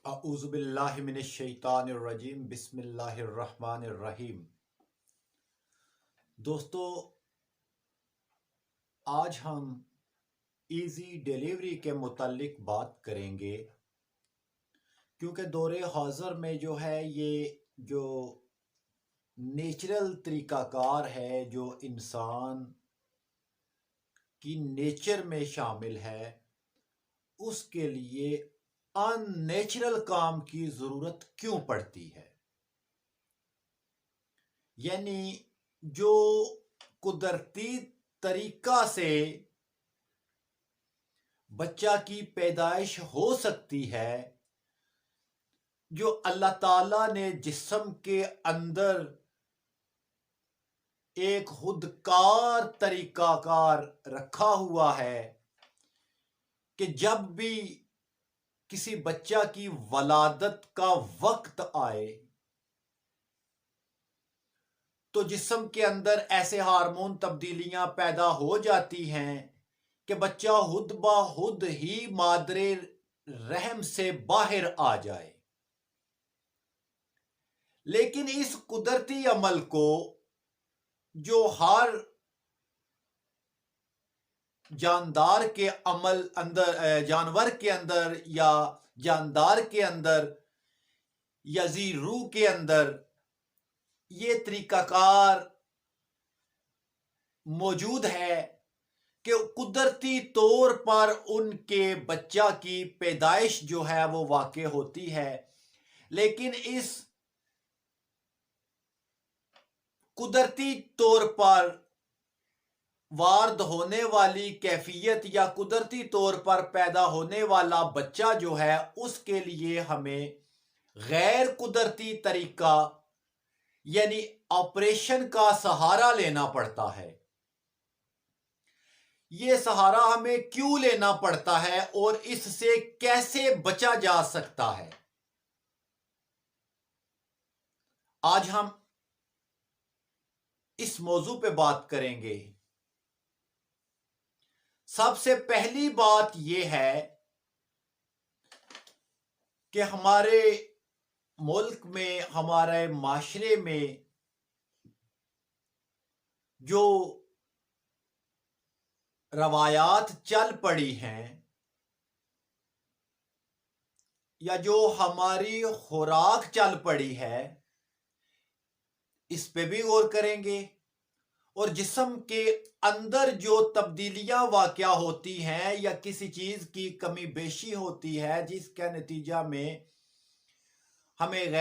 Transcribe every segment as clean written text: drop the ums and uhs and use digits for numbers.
अऊज़ुबिल्लाहि मिनश्शैतानिर्रजीम बिस्मिल्लाहिर्रहमानिर्रहीम। दोस्तों, आज हम इजी डिलीवरी के मुतालिक बात करेंगे, क्योंकि दौरे हाज़र में जो है ये जो नेचुरल तरीक़ाकार है जो इंसान की नेचर में शामिल है, उसके लिए अननेचुरल काम की ज़रूरत क्यों पड़ती है। यानी जो कुदरती तरीका से बच्चा की पैदाइश हो सकती है, जो अल्लाह ताला ने जिस्म के अंदर एक खुदकार तरीकाकार रखा हुआ है कि जब भी किसी बच्चा की वलादत का वक्त आए तो जिस्म के अंदर ऐसे हार्मोन तब्दीलियां पैदा हो जाती हैं कि बच्चा खुद ब खुद ही मादरे रहम से बाहर आ जाए। लेकिन इस कुदरती अमल को जो हर जानदार के अमल अंदर जानवर के अंदर या जानदार के अंदर या जी रूह के अंदर ये तरीकाकार मौजूद है कि कुदरती तौर पर उनके बच्चा की पैदाइश जो है वो वाक़ई होती है। लेकिन इस कुदरती तौर पर वार्द होने वाली कैफियत या कुदरती तौर पर पैदा होने वाला बच्चा जो है उसके लिए हमें गैर कुदरती तरीका यानी ऑपरेशन का सहारा लेना पड़ता है। ये सहारा हमें क्यों लेना पड़ता है और इससे कैसे बचा जा सकता है, आज हम इस मौजू पे बात करेंगे। सबसे पहली बात यह है कि हमारे मुल्क में, हमारे माशरे में जो रवायात चल पड़ी हैं या जो हमारी खुराक चल पड़ी है, इस पे भी गौर करेंगे। और जिस्म के अंदर जो तब्दीलियां वाक़या होती हैं या किसी चीज़ की कमी बेशी होती है जिसका नतीजा में हमें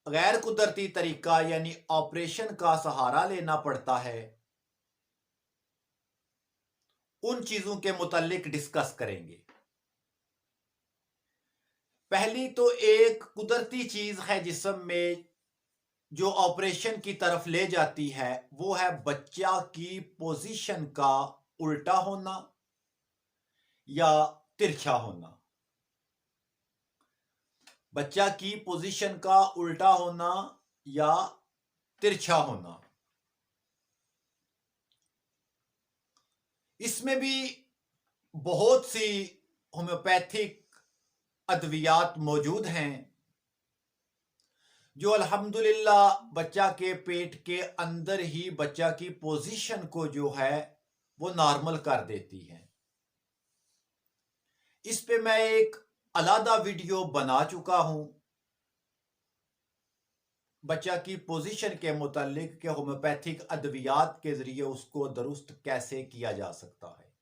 गैर कुदरती तरीका यानी ऑपरेशन का सहारा लेना पड़ता है, उन चीज़ों के मुतालिक डिस्कस करेंगे। पहली तो एक कुदरती चीज़ है जिस्म में जो ऑपरेशन की तरफ ले जाती है, वो है बच्चा की पोजीशन का उल्टा होना या तिरछा होना। बच्चा की पोजीशन का उल्टा होना या तिरछा होना, इसमें भी बहुत सी होम्योपैथिक अद्वियात मौजूद हैं जो अल्हम्दुलिल्लाह बच्चा के पेट के अंदर ही बच्चा की पोजीशन को जो है वो नॉर्मल कर देती हैं। इस पे मैं एक अलग वीडियो बना चुका हूं बच्चा की पोजीशन के मुतालिक कि होम्योपैथिक अद्वियात के जरिए उसको दुरुस्त कैसे किया जा सकता है।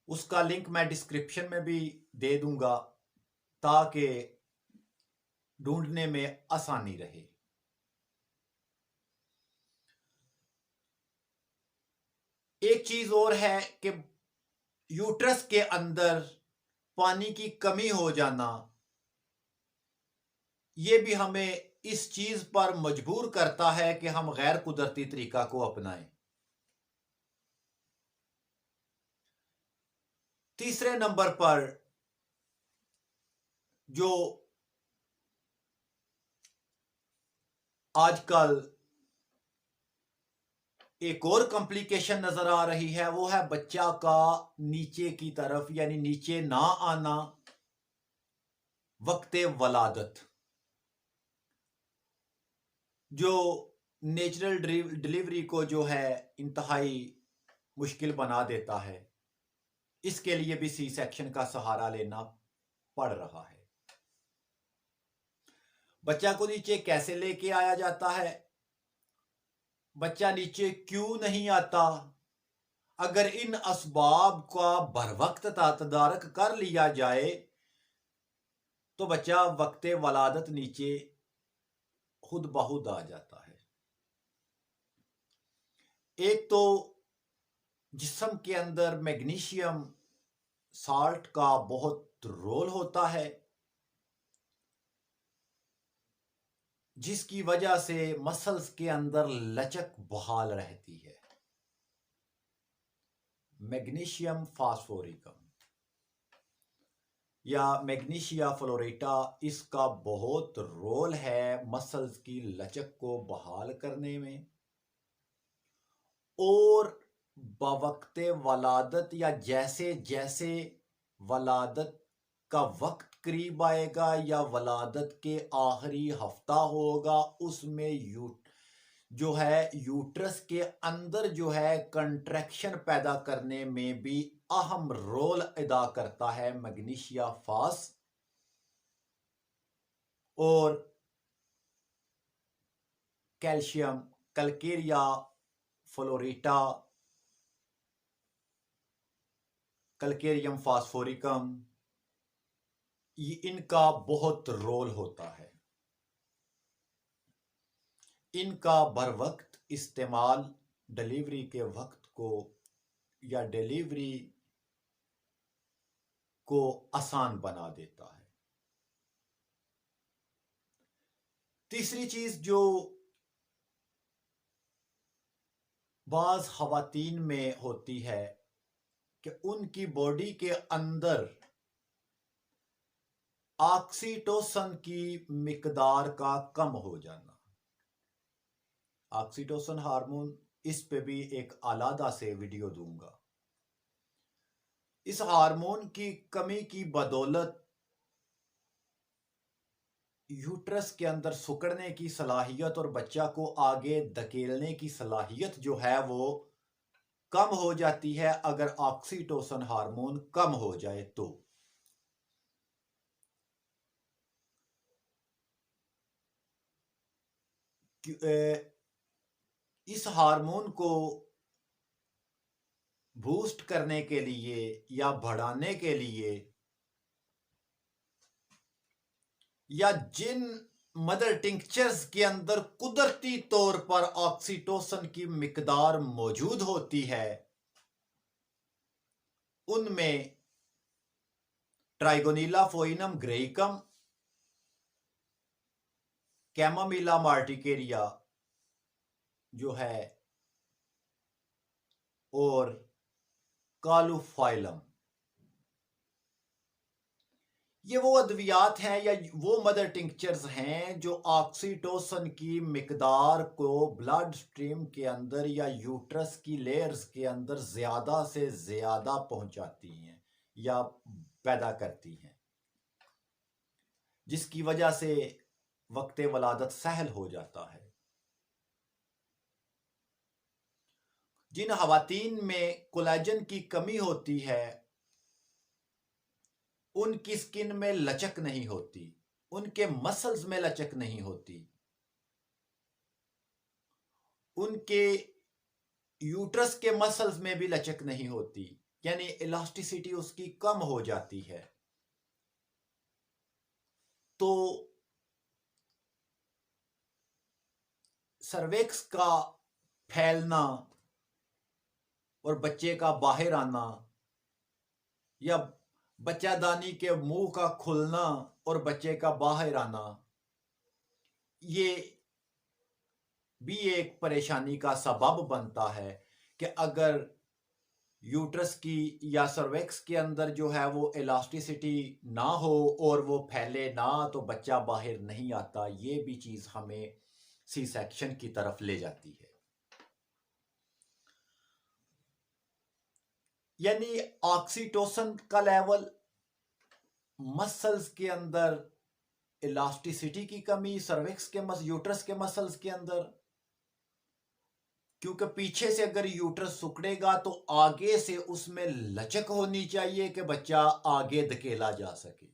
उसका लिंक मैं डिस्क्रिप्शन में भी दे दूंगा ताकि ढूंढने में आसानी रहे। एक चीज और है कि यूट्रस के अंदर पानी की कमी हो जाना, यह भी हमें इस चीज पर मजबूर करता है कि हम गैर कुदरती तरीका को अपनाएं। तीसरे नंबर पर जो आजकल एक और कॉम्प्लिकेशन नजर आ रही है, वो है बच्चा का नीचे की तरफ यानी नीचे ना आना वक्ते वलादत, जो नेचुरल डिलीवरी को जो है इंतहाई मुश्किल बना देता है। इसके लिए भी सी सेक्शन का सहारा लेना पड़ रहा है। बच्चा को नीचे कैसे लेके आया जाता है, बच्चा नीचे क्यों नहीं आता? अगर इन असबाब का बरवक्त तदारक कर लिया जाए तो बच्चा वक्ते वलादत नीचे खुद बहुद आ जाता है। एक तो जिस्म के अंदर मैग्नीशियम साल्ट का बहुत रोल होता है, जिसकी वजह से मसल्स के अंदर लचक बहाल रहती है। मैग्नीशियम फास्फोरिकम या मैग्नीशिया फ्लोरेटा, इसका बहुत रोल है मसल्स की लचक को बहाल करने में। और बवक्ते वलादत या जैसे जैसे वलादत का वक्त करीब आएगा या वलादत के आखिरी हफ्ता होगा, उसमें जो है यूट्रस के अंदर जो है कंट्रैक्शन पैदा करने में भी अहम रोल अदा करता है मैग्नीशिया फास। और कैल्शियम कैलकेरिया फ्लोरेटा, कैलकेरियम फास्फोरिकम, ये इनका बहुत रोल होता है। इनका बर वक्त इस्तेमाल डिलीवरी के वक्त को या डिलीवरी को आसान बना देता है। तीसरी चीज जो बाज खवातीन में होती है कि उनकी बॉडी के अंदर ऑक्सीटोसिन की मिकदार का कम हो जाना। ऑक्सीटोसिन हार्मोन, इस पे भी एक आलादा से वीडियो दूंगा। इस हार्मोन की कमी की बदौलत यूट्रस के अंदर सुकड़ने की सलाहियत और बच्चा को आगे धकेलने की सलाहियत जो है वो कम हो जाती है अगर ऑक्सीटोसिन हार्मोन कम हो जाए तो। इस हार्मोन को बूस्ट करने के लिए या बढ़ाने के लिए या जिन मदर टिंक्चर्स के अंदर कुदरती तौर पर ऑक्सीटोसिन की मिकदार मौजूद होती है, उनमें ट्राइगोनीला फोइनम ग्रेइकम, कैमोमिला मार्टिकेरिया जो है, और कालूफाइलम, ये वो अद्वियात हैं या वो मदर टिंक्चर्स हैं जो ऑक्सीटोसिन की मिकदार को ब्लड स्ट्रीम के अंदर या यूट्रस की लेयर्स के अंदर ज्यादा से ज्यादा पहुंचाती हैं या पैदा करती हैं, जिसकी वजह से वक्ते वलादत सहल हो जाता है। जिन खवातीन में कोलेजन की कमी होती है उनकी स्किन में लचक नहीं होती, उनके मसल्स में लचक नहीं होती, उनके यूट्रस के मसल्स में भी लचक नहीं होती, यानी इलास्टिसिटी उसकी कम हो जाती है। तो सर्वेक्स का फैलना और बच्चे का बाहर आना या बच्चादानी के मुंह का खुलना और बच्चे का बाहर आना, ये भी एक परेशानी का सबब बनता है कि अगर यूट्रस की या सर्वेक्स के अंदर जो है वो इलास्टिसिटी ना हो और वो फैले ना तो बच्चा बाहर नहीं आता। ये भी चीज़ हमें सी सेक्शन की तरफ ले जाती है। यानी ऑक्सीटोसिन का लेवल, मसल्स के अंदर इलास्टिसिटी की कमी, सर्विक्स के यूट्रस के मसल्स के अंदर, क्योंकि पीछे से अगर यूट्रस सिकुड़ेगा तो आगे से उसमें लचक होनी चाहिए कि बच्चा आगे धकेला जा सके।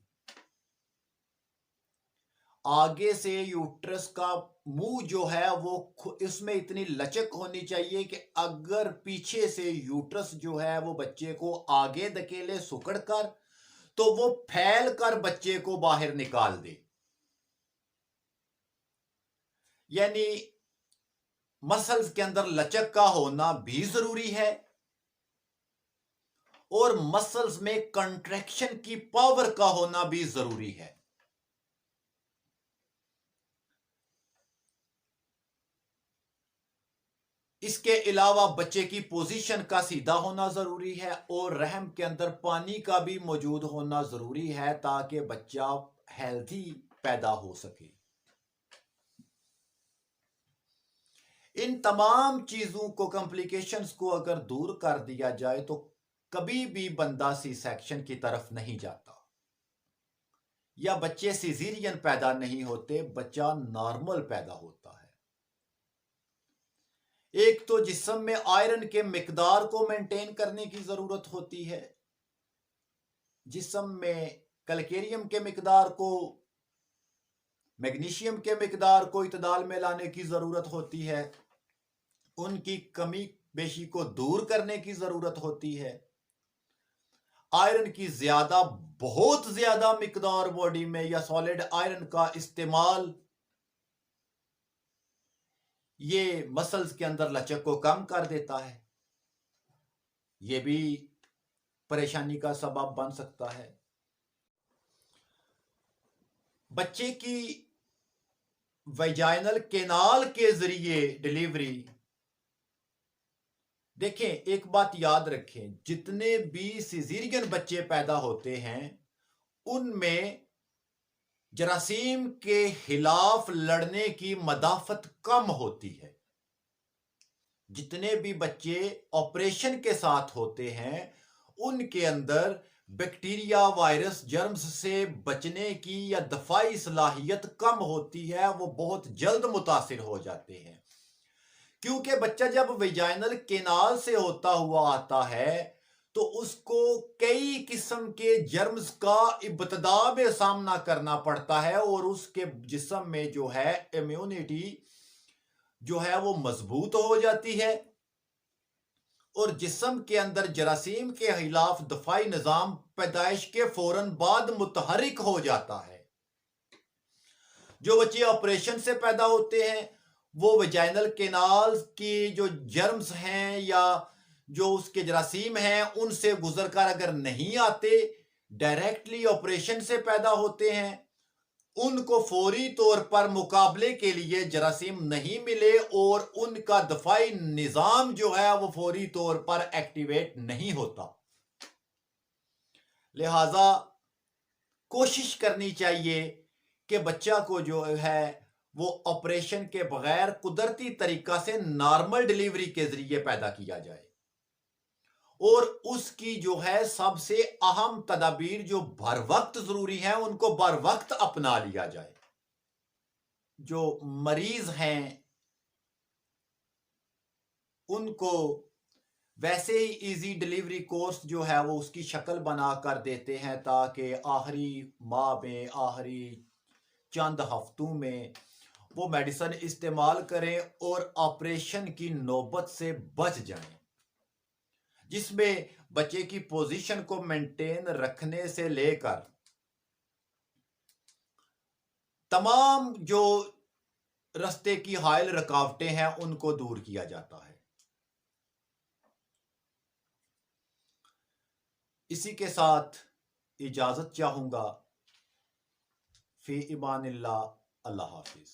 आगे से यूट्रस का मुंह जो है वो इसमें इतनी लचक होनी चाहिए कि अगर पीछे से यूट्रस जो है वो बच्चे को आगे धकेले सिकुड़ कर, तो वो फैल कर बच्चे को बाहर निकाल दे। यानी मसल्स के अंदर लचक का होना भी जरूरी है और मसल्स में कंट्रैक्शन की पावर का होना भी जरूरी है। इसके अलावा बच्चे की पोजीशन का सीधा होना जरूरी है और रहम के अंदर पानी का भी मौजूद होना जरूरी है ताकि बच्चा हेल्थी पैदा हो सके। इन तमाम चीजों को, कॉम्प्लिकेशंस को अगर दूर कर दिया जाए तो कभी भी बंदा सी सेक्शन की तरफ नहीं जाता या बच्चे सिजेरियन पैदा नहीं होते, बच्चा नॉर्मल पैदा होता है। एक तो जिस्म में आयरन के मिकदार को मेंटेन करने की जरूरत होती है, जिस्म में कैल्शियम के मिकदार को, मैग्नीशियम के मिकदार को इतदाल में लाने की जरूरत होती है, उनकी कमी बेशी को दूर करने की जरूरत होती है। आयरन की बहुत ज्यादा मिकदार बॉडी में या सॉलिड आयरन का इस्तेमाल ये मसल्स के अंदर लचक को कम कर देता है, ये भी परेशानी का सबब बन सकता है। बच्चे की वेजाइनल केनाल के जरिए डिलीवरी, देखें एक बात याद रखें, जितने भी सिजेरियन बच्चे पैदा होते हैं उनमें जरासीम के खिलाफ लड़ने की मदाफत कम होती है। जितने भी बच्चे ऑपरेशन के साथ होते हैं उनके अंदर बैक्टीरिया, वायरस, जर्म्स से बचने की या दफाई सलाहियत कम होती है, वो बहुत जल्द मुतासिर हो जाते हैं। क्योंकि बच्चा जब वेजाइनल केनाल से होता हुआ आता है तो उसको कई किस्म के जर्म्स का इब्तदा में सामना करना पड़ता है और उसके जिस्म में जो है इम्यूनिटी जो है वो मजबूत हो जाती है और जिस्म के अंदर जरासीम के खिलाफ दफाई निजाम पैदाइश के फौरन बाद मुतहरिक हो जाता है। जो बच्चे ऑपरेशन से पैदा होते हैं वो वेजाइनल केनाल की जो जर्म्स हैं या जो उसके जरासीम हैं उनसे गुजरकर अगर नहीं आते, डायरेक्टली ऑपरेशन से पैदा होते हैं, उनको फौरी तौर पर मुकाबले के लिए जरासीम नहीं मिले और उनका दफाई निजाम जो है वो फौरी तौर पर एक्टिवेट नहीं होता। लिहाजा कोशिश करनी चाहिए कि बच्चा को जो है वो ऑपरेशन के बगैर कुदरती तरीका से नॉर्मल डिलीवरी के जरिए पैदा किया जाए और उसकी जो है सबसे अहम तदाबीर जो बर वक्त जरूरी है उनको बर वक्त अपना लिया जाए। जो मरीज हैं उनको वैसे ही इजी डिलीवरी कोर्स जो है वो उसकी शक्ल बना कर देते हैं ताकि आखिरी माह में, आखिरी चंद हफ्तों में वो मेडिसिन इस्तेमाल करें और ऑपरेशन की नौबत से बच जाएं, जिसमें बच्चे की पोजीशन को मेंटेन रखने से लेकर तमाम जो रास्ते की हायल रुकावटें हैं उनको दूर किया जाता है। इसी के साथ इजाजत चाहूंगा। फी इमानिल्लाह, अल्लाह हाफिज।